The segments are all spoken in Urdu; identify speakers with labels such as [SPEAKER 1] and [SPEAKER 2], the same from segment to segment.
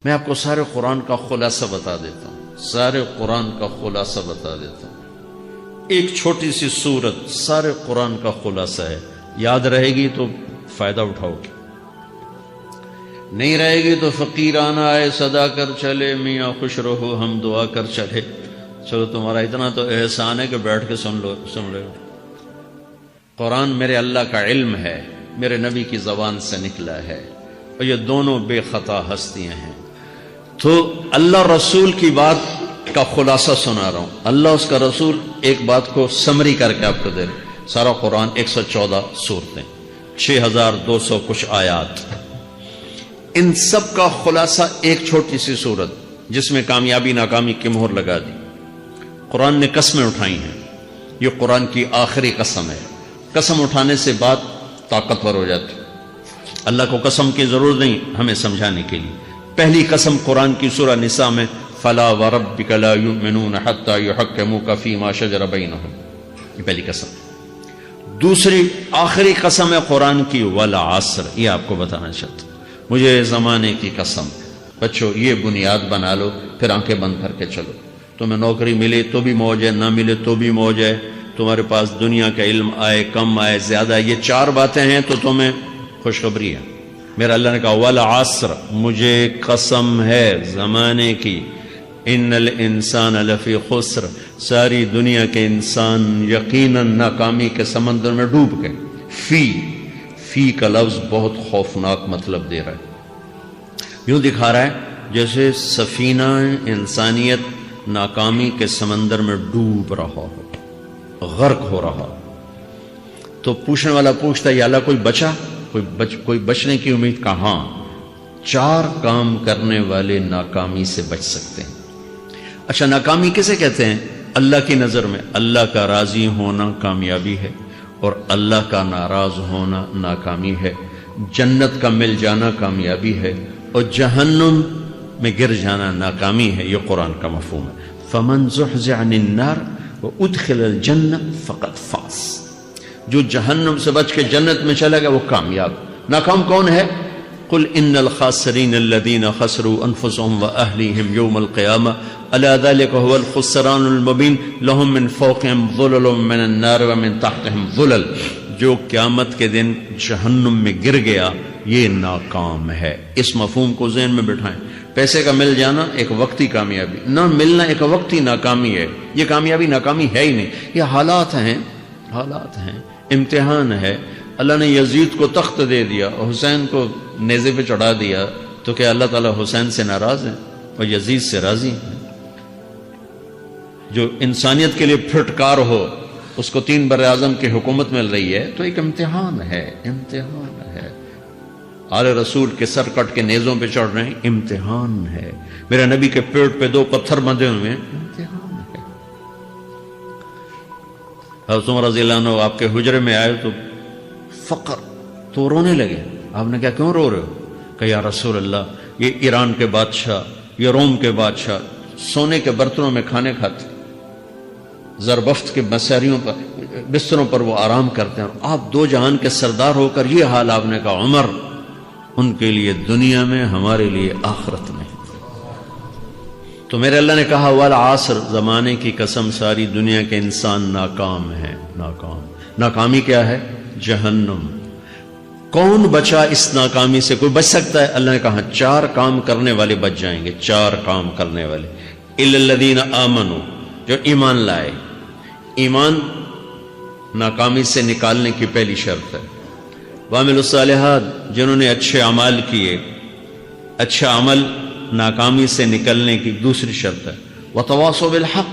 [SPEAKER 1] میں آپ کو سارے قرآن کا خلاصہ بتا دیتا ہوں، سارے قرآن کا خلاصہ بتا دیتا ہوں۔ ایک چھوٹی سی سورت سارے قرآن کا خلاصہ ہے، یاد رہے گی تو فائدہ اٹھاؤ گے، نہیں رہے گی تو فقیرانہ آئے صدا کر چلے، میاں خوش رہو ہم دعا کر چلے۔ چلو تمہارا اتنا تو احسان ہے کہ بیٹھ کے سن لو۔ قرآن میرے اللہ کا علم ہے، میرے نبی کی زبان سے نکلا ہے، اور یہ دونوں بے خطا ہستیاں ہیں۔ تو اللہ رسول کی بات کا خلاصہ سنا رہا ہوں، اللہ اس کا رسول ایک بات کو سمری کر کے آپ کو دے رہے۔ سارا قرآن 114 سورتیں، 6200 کچھ آیات، ان سب کا خلاصہ ایک چھوٹی سی سورت جس میں کامیابی ناکامی کی مہر لگا دی۔ قرآن نے قسمیں اٹھائی ہیں، یہ قرآن کی آخری قسم ہے۔ قسم اٹھانے سے بات طاقتور ہو جاتی، اللہ کو قسم کی ضرورت نہیں ہمیں سمجھانے کے لیے۔ پہلی قسم قرآن کی سورہ نساء میں فلا وربک لا یؤمنون حتی یحکموک فیما شجر بینہم، یہ پہلی قسم۔ دوسری آخری قسم ہے قرآن کی والعصر، یہ آپ کو بتانا چاہتا ہوں، مجھے زمانے کی قسم۔ بچوں یہ بنیاد بنا لو، پھر آنکھیں بند کر کے چلو۔ تمہیں نوکری ملے تو بھی موج ہے، نہ ملے تو بھی موج ہے، تمہارے پاس دنیا کا علم آئے کم آئے زیادہ، یہ چار باتیں ہیں تو تمہیں خوشخبری ہے۔ میرا اللہ نے کہا والعصر، مجھے قسم ہے زمانے کی، ان الانسان لفی خسر، ساری دنیا کے انسان یقیناً ناکامی کے سمندر میں ڈوب گئے۔ فی کا لفظ بہت خوفناک مطلب دے رہا ہے، یوں دکھا رہا ہے جیسے سفینہ انسانیت ناکامی کے سمندر میں ڈوب رہا ہو، غرق ہو رہا۔ تو پوچھنے والا پوچھتا ہے یا اللہ کوئی بچا، کوئی بچنے کی امید کہاں؟ چار کام کرنے والے ناکامی سے بچ سکتے ہیں۔ اچھا ناکامی کسے کہتے ہیں؟ اللہ کی نظر میں اللہ کا راضی ہونا کامیابی ہے، اور اللہ کا ناراض ہونا ناکامی ہے۔ جنت کا مل جانا کامیابی ہے، اور جہنم میں گر جانا ناکامی ہے، یہ قرآن کا مفہوم ہے۔ فمن زحزح عن النار وادخل الجنہ فقد فاز، جو جہنم سے بچ کے جنت میں چلا گیا وہ کامیاب۔ ناکام کون ہے؟ قل ان الخاسرین الذین خسروا انفسهم واہلیہم یوم القیامہ الا ذلک هو الخسران المبین لهم من فوقهم ظلل من النار ومن تحتهم ظلل، جو قیامت کے دن جہنم میں گر گیا یہ ناکام ہے۔ اس مفہوم کو ذہن میں بٹھائیں۔ پیسے کا مل جانا ایک وقتی کامیابی، نہ ملنا ایک وقتی ناکامی ہے، یہ کامیابی ناکامی ہے ہی نہیں، یہ حالات ہیں، امتحان ہے۔ اللہ نے یزید کو تخت دے دیا اور حسین کو نیزے پہ چڑھا دیا، تو کیا اللہ تعالیٰ حسین سے ناراض ہے اور یزید سے راضی ہے؟ جو انسانیت کے لیے پھٹکار ہو اس کو 3 براعظم کی حکومت مل رہی ہے تو ایک امتحان ہے، امتحان ہے۔ آل رسول کے سر کٹ کے نیزوں پہ چڑھ رہے ہیں، امتحان ہے۔ میرے نبی کے پیٹ پہ 2 پتھر بندھے ہوئے ہیں، امتحان ہے۔ حضرت عمر رضی اللہ عنہ آپ کے حجرے میں آئے تو فقر، تو رونے لگے۔ آپ نے کہا کیوں رو رہے ہو؟ کہ یا رسول اللہ یہ ایران کے بادشاہ، یہ روم کے بادشاہ سونے کے برتنوں میں کھانے کھاتے، زربفت کے بستروں پر وہ آرام کرتے ہیں، اور آپ 2 جہان کے سردار ہو کر یہ حال۔ آپ نے کہا عمر ان کے لیے دنیا میں، ہمارے لیے آخرت میں۔ تو میرے اللہ نے کہا والعصر، زمانے کی قسم ساری دنیا کے انسان ناکام ہیں، ناکام۔ ناکامی کیا ہے؟ جہنم۔ کون بچا اس ناکامی سے؟ کوئی بچ سکتا ہے؟ اللہ نے کہا 4 کام کرنے والے بچ جائیں گے، 4 کام کرنے والے۔ الا الذین آمنوا، جو ایمان لائے۔ ایمان ناکامی سے نکالنے کی پہلی شرط ہے۔ وعملوا الصالحات، جنہوں نے اچھے اعمال کیے، اچھا عمل ناکامی سے نکلنے کی دوسری شرط ہے۔ وتواصوا بالحق،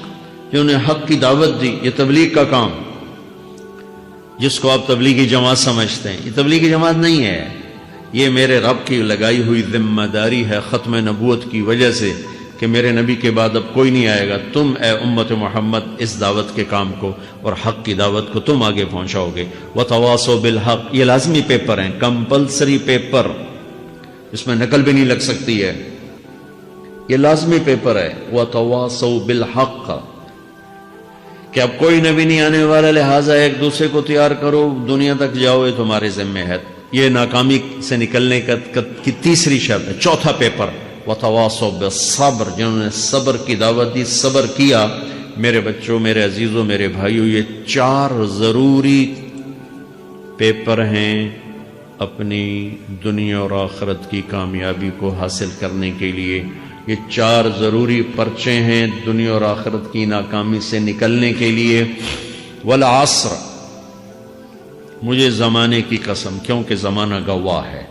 [SPEAKER 1] جنہوں نے حق کی دعوت دی، یہ تبلیغ کا کام، جس کو آپ تبلیغی جماعت سمجھتے ہیں، یہ تبلیغی جماعت نہیں ہے، یہ میرے رب کی لگائی ہوئی ذمہ داری ہے ختم نبوت کی وجہ سے کہ میرے نبی کے بعد اب کوئی نہیں آئے گا، تم اے امت محمد اس دعوت کے کام کو اور حق کی دعوت کو تم آگے پہنچاؤ گے۔ وتواصوا بالحق، یہ لازمی پیپر ہیں، کمپلسری پیپر، اس میں نقل بھی نہیں لگ سکتی ہے، یہ لازمی پیپر ہے۔ وتواصوا بالحق، کہ اب کوئی نبی نہیں آنے والا، لہٰذا ایک دوسرے کو تیار کرو، دنیا تک جاؤ، یہ تمہارے ذمہ ہے۔ یہ ناکامی سے نکلنے کی تیسری شرط ہے۔ چوتھا پیپر وتواصوا بالصبر، جنہوں نے صبر کی دعوت دی، صبر کیا۔ میرے بچوں، میرے عزیزوں، میرے بھائیوں، یہ 4 ضروری پیپر ہیں اپنی دنیا اور آخرت کی کامیابی کو حاصل کرنے کے لیے۔ یہ 4 ضروری پرچے ہیں دنیا اور آخرت کی ناکامی سے نکلنے کے لیے۔ والعصر، مجھے زمانے کی قسم، کیونکہ زمانہ گواہ ہے۔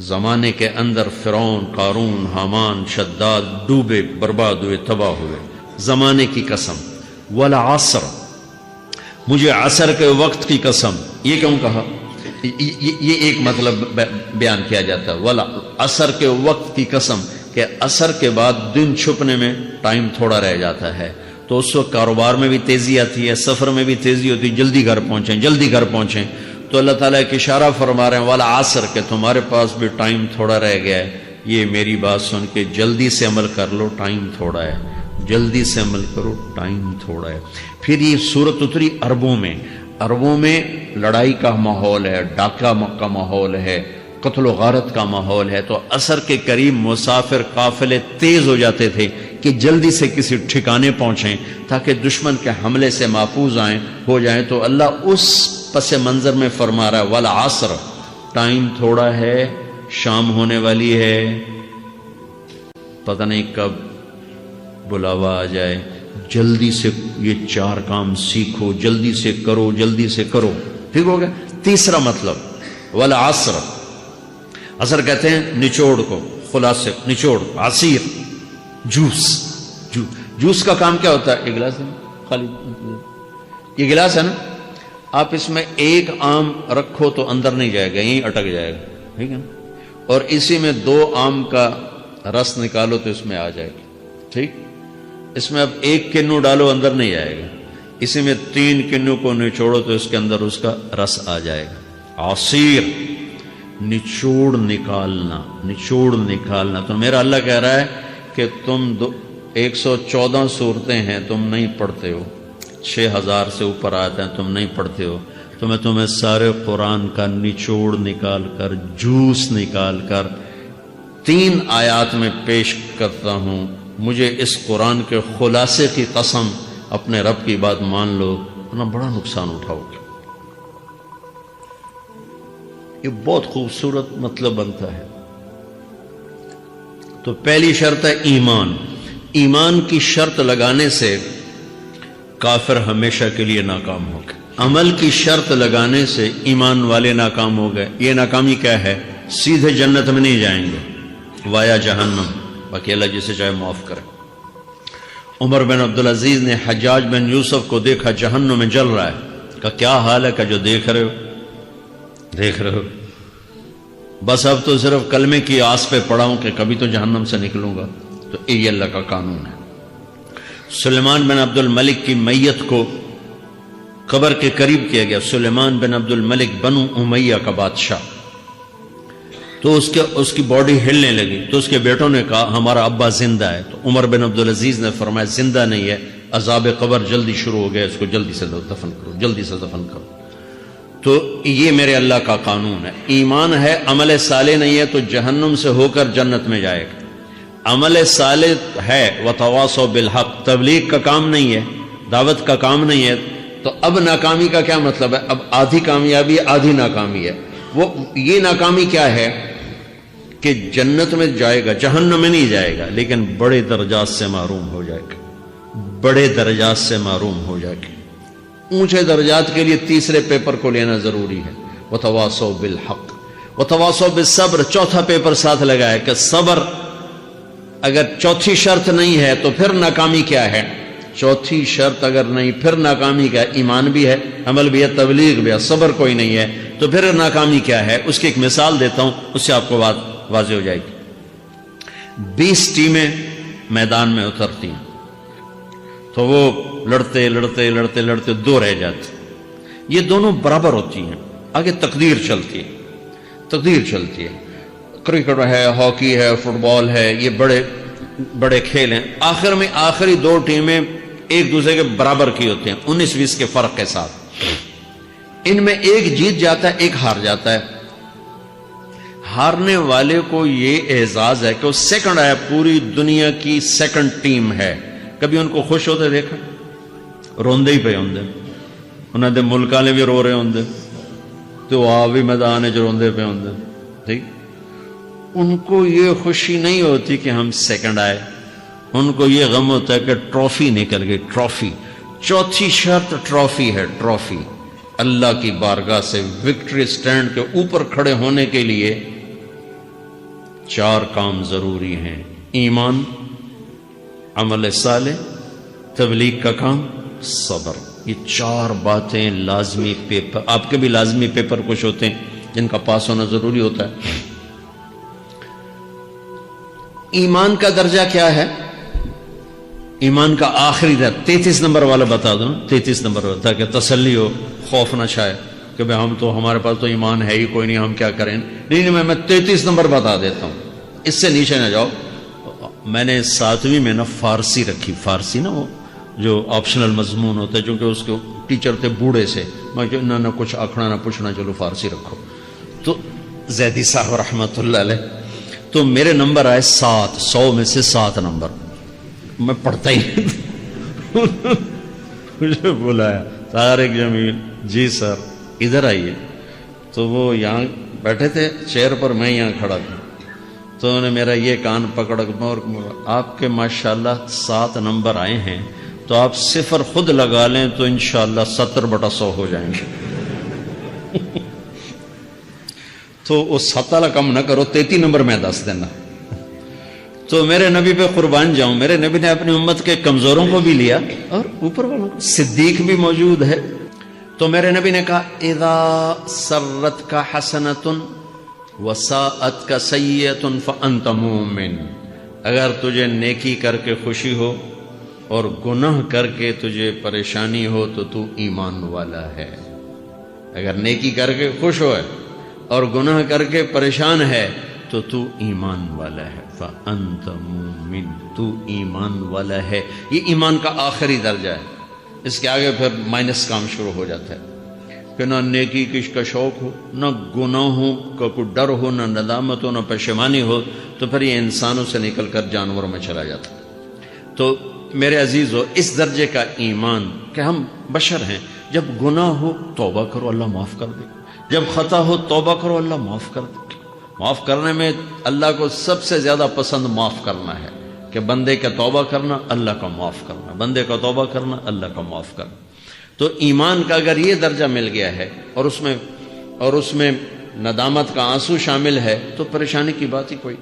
[SPEAKER 1] زمانے کے اندر فرعون، قارون، حامان، شداد ڈوبے، برباد ہوئے، تباہ ہوئے۔ زمانے کی قسم۔ والعصر، مجھے عصر کے وقت کی قسم۔ یہ کیوں کہا؟ یہ ایک مطلب بیان کیا جاتا ہے، والعصر کے وقت کی قسم، کہ عصر کے بعد دن چھپنے میں ٹائم تھوڑا رہ جاتا ہے، تو اس وقت کاروبار میں بھی تیزی آتی ہے، سفر میں بھی تیزی ہوتی ہے، جلدی گھر پہنچیں، جلدی گھر پہنچیں۔ تو اللہ تعالیٰ ایک اشارہ فرما رہے ہیں والعصر، کہ تمہارے پاس بھی ٹائم تھوڑا رہ گیا ہے، یہ میری بات سن کے جلدی سے عمل کر لو، ٹائم تھوڑا ہے، جلدی سے عمل کرو، ٹائم تھوڑا ہے۔ پھر یہ سورت اتری عربوں میں، عربوں میں لڑائی کا ماحول ہے، ڈاکہ کا ماحول ہے، قتل و غارت کا ماحول ہے، تو عصر کے قریب مسافر قافلے تیز ہو جاتے تھے کہ جلدی سے کسی ٹھکانے پہنچیں تاکہ دشمن کے حملے سے محفوظ ہو جائیں۔ تو اللہ اس پس منظر میں فرما رہا ہے والعصر، ٹائم تھوڑا ہے، شام ہونے والی ہے، پتہ نہیں کب بلاوا آ جائے، جلدی سے یہ 4 کام سیکھو، جلدی سے کرو، جلدی سے کرو۔ ٹھیک ہو گیا؟ تیسرا مطلب والعصر، عصر کہتے ہیں نچوڑ کو، خلاصے، نچوڑ، عصیر، جوس کا کام کیا ہوتا ہے؟ یہ گلاس ہے نا، خالی یہ گلاس ہے نا، آپ اس میں 1 آم رکھو تو اندر نہیں جائے گا، یہیں اٹک جائے گا، ٹھیک ہے نا، اور اسی میں 2 آم کا رس نکالو تو اس میں آ جائے گا، ٹھیک۔ اس میں اب 1 کنو ڈالو، اندر نہیں آئے گا، اسی میں 3 کنو کو نچوڑو تو اس کے اندر اس کا رس آ جائے گا۔ عصیر، نچوڑ نکالنا، نچوڑ نکالنا۔ تو میرا اللہ کہہ رہا ہے کہ تم 114 صورتیں ہیں، تم نہیں پڑھتے ہو، 6000 سے اوپر آتے ہیں، تم نہیں پڑھتے ہو، تو میں تمہیں سارے قرآن کا نچوڑ نکال کر، جوس نکال کر 3 آیات میں پیش کرتا ہوں۔ مجھے اس قرآن کے خلاصے کی قسم، اپنے رب کی بات مان لو، ورنہ بڑا نقصان اٹھاؤ گے۔ یہ بہت خوبصورت مطلب بنتا ہے۔ تو پہلی شرط ہے ایمان۔ ایمان کی شرط لگانے سے کافر ہمیشہ کے لیے ناکام ہو گئے۔ عمل کی شرط لگانے سے ایمان والے ناکام ہو گئے۔ یہ ناکامی کیا ہے؟ سیدھے جنت میں نہیں جائیں گے، وایا جہنم، باقی اللہ جسے چاہے معاف کرے۔ عمر بن عبدالعزیز نے حجاج بن یوسف کو دیکھا جہنم میں جل رہا ہے، کہا کیا حال ہے؟ کہ جو دیکھ رہے ہو، بس اب تو صرف کلمے کی آس پہ پڑا ہوں کہ کبھی تو جہنم سے نکلوں گا۔ تو یہ اللہ کا قانون ہے۔ سلیمان بن عبد الملک کی میت کو قبر کے قریب کیا گیا۔ سلیمان بن عبد الملک بنو امیہ کا بادشاہ، تو اس کی باڈی ہلنے لگی، تو اس کے بیٹوں نے کہا ہمارا ابا زندہ ہے۔ تو عمر بن عبدالعزیز نے فرمایا زندہ نہیں ہے، عذاب قبر جلدی شروع ہو گیا، اس کو جلدی سے دفن کرو، جلدی سے دفن کرو۔ تو یہ میرے اللہ کا قانون ہے۔ ایمان ہے، عمل صالح نہیں ہے تو جہنم سے ہو کر جنت میں جائے گا۔ عمل صالح ہے، وتواصوا بالحق، تبلیغ کا کام نہیں ہے، دعوت کا کام نہیں ہے، تو اب ناکامی کا کیا مطلب ہے؟ اب آدھی کامیابی ہے، آدھی ناکامی ہے۔ وہ یہ ناکامی کیا ہے کہ جنت میں جائے گا، جہنم میں نہیں جائے گا، لیکن بڑے درجات سے محروم ہو جائے گا، بڑے درجات سے محروم ہو جائے گا۔ اونچے درجات کے لیے تیسرے پیپر کو لینا ضروری ہے، وتواصوا بالحق وتواصوا بالصبر۔ چوتھا پیپر ساتھ لگا ہے کہ صبر، اگر چوتھی شرط نہیں ہے تو پھر ناکامی کیا ہے؟ چوتھی شرط اگر نہیں، پھر ناکامی کیا ہے؟ ایمان بھی ہے، عمل بھی ہے، تبلیغ بھی ہے، صبر کوئی نہیں ہے، تو پھر ناکامی کیا ہے؟ اس کی ایک مثال دیتا ہوں، اس سے آپ کو بات واضح ہو جائے گی۔ 20 ٹیمیں میدان میں اترتی ہیں، تو وہ لڑتے لڑتے لڑتے لڑتے 2 رہ جاتے، یہ دونوں برابر ہوتی ہیں، آگے تقدیر چلتی ہے، تقدیر چلتی ہے۔ کرکٹ ہے، ہاکی ہے، فٹ بال ہے، یہ بڑے بڑے کھیل ہیں۔ آخر میں آخری 2 ٹیمیں ایک دوسرے کے برابر کی ہوتی ہیں، 19-20 کے فرق کے ساتھ۔ ان میں ایک جیت جاتا ہے، ایک ہار جاتا ہے۔ ہارنے والے کو یہ اعزاز ہے کہ وہ سیکنڈ آیا، پوری دنیا کی سیکنڈ ٹیم ہے. کبھی ان کو خوش ہوتے دیکھا؟ روندے ہی پہ ہوندے، انہوں نے ملک والے بھی رو رہے ہوندے تو آپ بھی میدان جو روندے پہ ہوندے. ٹھیک، ان کو یہ خوشی نہیں ہوتی کہ ہم سیکنڈ آئے، ان کو یہ غم ہوتا ہے کہ ٹرافی نکل گئی. ٹرافی، چوتھی شرط ٹرافی ہے. ٹرافی اللہ کی بارگاہ سے وکٹری سٹینڈ کے اوپر کھڑے ہونے کے لیے 4 کام ضروری ہیں: ایمان، عمل صالح، تبلیغ کا کام، صبر. یہ 4 باتیں لازمی پیپر، آپ کے بھی لازمی پیپر کچھ ہوتے ہیں جن کا پاس ہونا ضروری ہوتا ہے. ایمان کا درجہ کیا ہے؟ ایمان کا آخری درجہ 33 نمبر والا بتا دوں. 33 نمبر والا، تاکہ تسلی ہو، خوف نہ چھائے کہ بھئی ہمارے پاس تو ایمان ہے ہی کوئی نہیں، ہم کیا کریں. نہیں، میں 33 نمبر بتا دیتا ہوں، اس سے نیچے نہ جاؤ. میں نے 7ویں میں نا فارسی رکھی. فارسی نا وہ جو آپشنل مضمون ہوتا ہے، چونکہ اس کے ٹیچر تھے بوڑھے سے، میں نہ کچھ آکھنا نہ پوچھنا، چلو فارسی رکھو. تو زیدی صاحب رحمۃ اللہ علیہ، تو میرے نمبر آئے 7، 100 میں سے 7 نمبر. میں پڑھتا ہی مجھے بلایا طارق جمیل، جی سر ادھر آئیے. تو وہ یہاں بیٹھے تھے چیئر پر، میں یہاں کھڑا تھا. تو انہوں نے میرا یہ کان پکڑ، اور آپ کے ماشاءاللہ 7 نمبر آئے ہیں، تو آپ 0 خود لگا لیں تو انشاءاللہ 70/100 ہو جائیں گے. تو وہ 7 والا کم نہ کرو، 33 نمبر میں 10 دینا. تو میرے نبی پہ قربان جاؤں، میرے نبی نے اپنی امت کے کمزوروں کو بھی لیا اور اوپر والوں کو. صدیق بھی موجود ہے. تو میرے نبی نے کہا اذا سرتک حسنۃ وساءتک سیئۃ فانت مومن. اگر تجھے نیکی کر کے خوشی ہو اور گناہ کر کے تجھے پریشانی ہو تو ایمان والا ہے. اگر نیکی کر کے خوش ہو اور گناہ کر کے پریشان ہے تو ایمان والا ہے. فأنت مومن، تو ایمان والا ہے. یہ ایمان کا آخری درجہ ہے. اس کے آگے پھر مائنس کام شروع ہو جاتا ہے کہ نہ نیکی کا شوق ہو، نہ گناہوں کا کوئی ڈر ہو، نہ ندامت ہو، نہ پشیمانی ہو، تو پھر یہ انسانوں سے نکل کر جانوروں میں چلا جاتا. تو میرے عزیزو، اس درجے کا ایمان کہ ہم بشر ہیں، جب گناہ ہو توبہ کرو، اللہ معاف کر دے. جب خطا ہو توبہ کرو، اللہ معاف کر دے. معاف کرنے میں اللہ کو سب سے زیادہ پسند معاف کرنا ہے، کہ بندے کا توبہ کرنا، اللہ کا معاف کرنا، بندے کا توبہ کرنا، اللہ کا معاف کرنا. تو ایمان کا اگر یہ درجہ مل گیا ہے اور اس میں ندامت کا آنسو شامل ہے تو پریشانی کی بات ہی کوئی